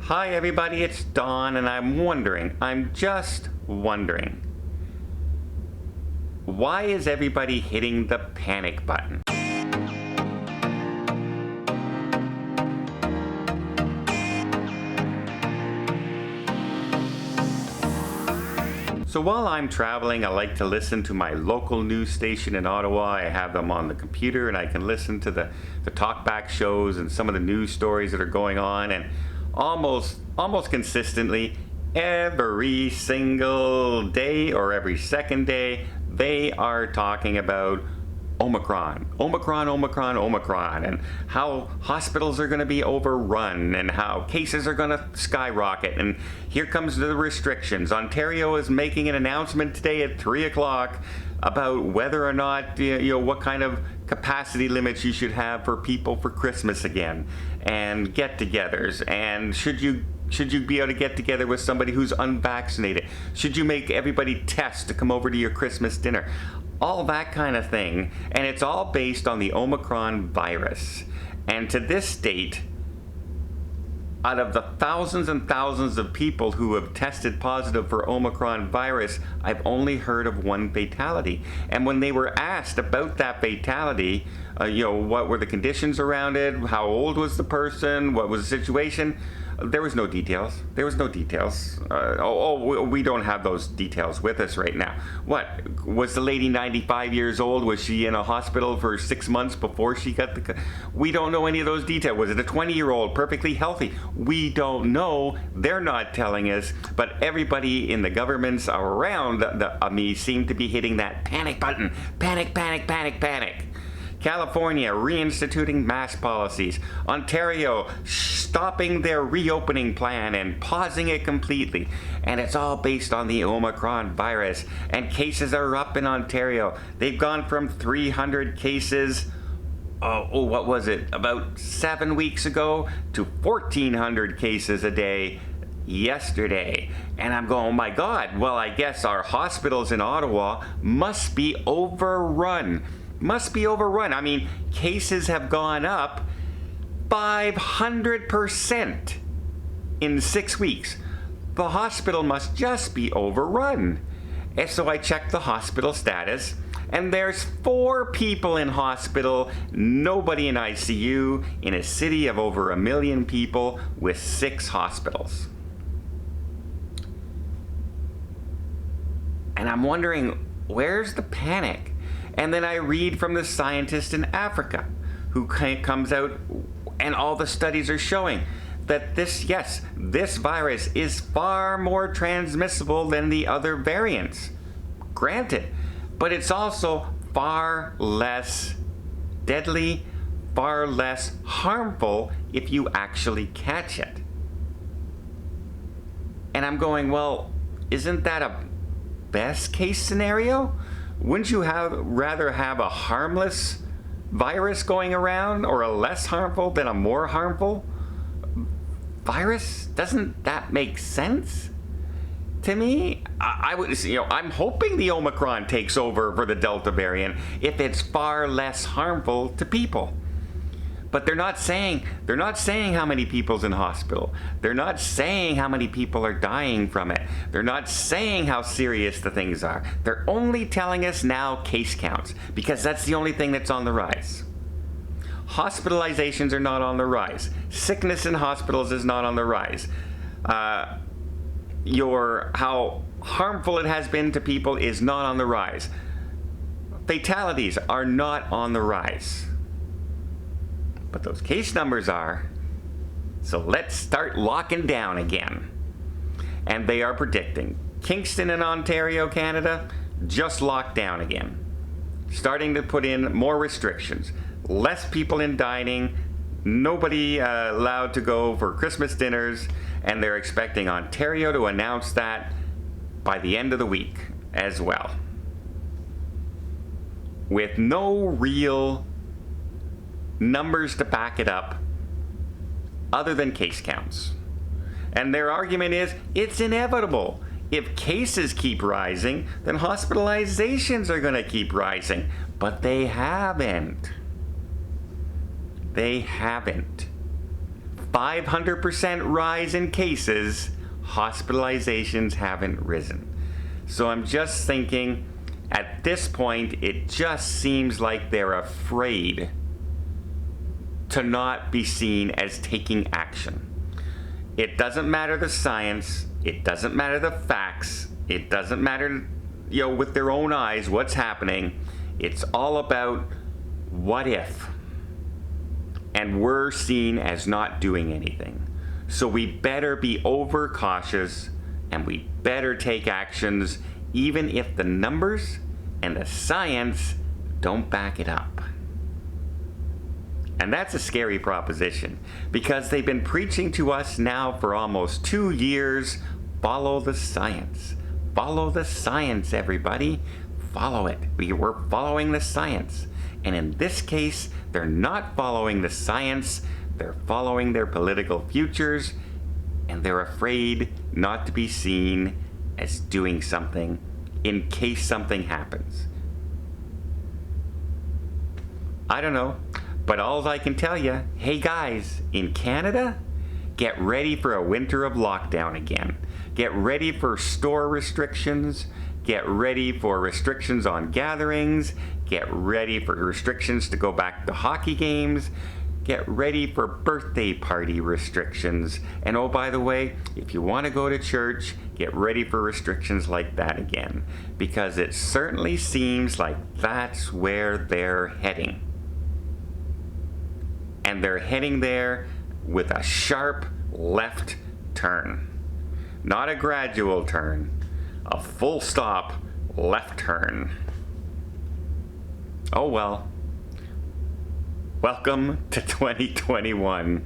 Hi everybody, it's Don, and I'm just wondering, why is everybody hitting the panic button? So while I'm traveling, I like to listen to my local news station in Ottawa. I have them on the computer and I can listen to the talkback shows and some of the news stories that are going on, and almost consistently every single day or every second day they are talking about Omicron, and how hospitals are going to be overrun and how cases are going to skyrocket. And here comes the restrictions. Ontario is making an announcement today at 3 o'clock about whether or not, what kind of capacity limits you should have for people for Christmas again, and get-togethers, and should you be able to get together with somebody who's unvaccinated? Should you make everybody test to come over to your Christmas dinner? All that kind of thing. And it's all based on the Omicron virus. And to this date, out of the thousands and thousands of people who have tested positive for Omicron virus, I've only heard of one fatality. And when they were asked about that fatality, what were the conditions around it? How old was the person? What was the situation? There was no details. We don't have those details with us right now. What? Was the lady 95 years old? Was she in a hospital for 6 months before she got the... We don't know any of those details. Was it a 20-year-old, perfectly healthy? We don't know. They're not telling us. But everybody in the governments around me seem to be hitting that panic button. Panic. California reinstituting mask policies. Ontario stopping their reopening plan and pausing it completely. And it's all based on the Omicron virus. And cases are up in Ontario. They've gone from 300 cases, what was it, about 7 weeks ago, to 1,400 cases a day yesterday. And I'm going, oh my God, well, I guess our hospitals in Ottawa must be overrun. I mean, cases have gone up 500% in 6 weeks. The hospital must just be overrun. And so I checked the hospital status, and there's 4 people in hospital, nobody in ICU, in a city of over 1 million people with 6 hospitals. And I'm wondering, where's the panic? And then I read from the scientist in Africa who comes out, and all the studies are showing that this virus is far more transmissible than the other variants. Granted, but it's also far less deadly, far less harmful if you actually catch it. And I'm going, well, isn't that a best case scenario? Wouldn't you rather have a harmless virus going around, or a less harmful than a more harmful virus? Doesn't that make sense? To me, I would, I'm hoping the Omicron takes over for the Delta variant if it's far less harmful to people. But they're not saying how many people's in hospital. They're not saying how many people are dying from it. They're not saying how serious the things are. They're only telling us now case counts, because that's the only thing that's on the rise. Hospitalizations are not on the rise. Sickness in hospitals is not on the rise. How harmful it has been to people is not on the rise. Fatalities are not on the rise. But those case numbers are. So let's start locking down again. And they are predicting Kingston in Ontario, Canada, just locked down again. Starting to put in more restrictions. Less people in dining. Nobody allowed to go for Christmas dinners. And they're expecting Ontario to announce that by the end of the week as well. With no real numbers to back it up other than case counts. And their argument is it's inevitable. If cases keep rising, then hospitalizations are going to keep rising. But they haven't. 500% rise in cases, hospitalizations haven't risen. So I'm just thinking, at this point, it just seems like they're afraid to not be seen as taking action. It doesn't matter the science, it doesn't matter the facts, it doesn't matter, with their own eyes what's happening. It's all about what if. And we're seen as not doing anything. So we better be overcautious and we better take actions even if the numbers and the science don't back it up. And that's a scary proposition because they've been preaching to us now for almost 2 years, follow the science. Follow the science, everybody. Follow it. We're following the science. And in this case, they're not following the science, they're following their political futures, and they're afraid not to be seen as doing something in case something happens. I don't know, but all I can tell you, hey guys, in Canada, get ready for a winter of lockdown again. Get ready for store restrictions. Get ready for restrictions on gatherings. Get ready for restrictions to go back to hockey games. Get ready for birthday party restrictions. And oh, by the way, if you want to go to church, get ready for restrictions like that again. Because it certainly seems like that's where they're heading. And they're heading there with a sharp left turn. Not a gradual turn. A full stop left turn. Oh well. Welcome to 2021.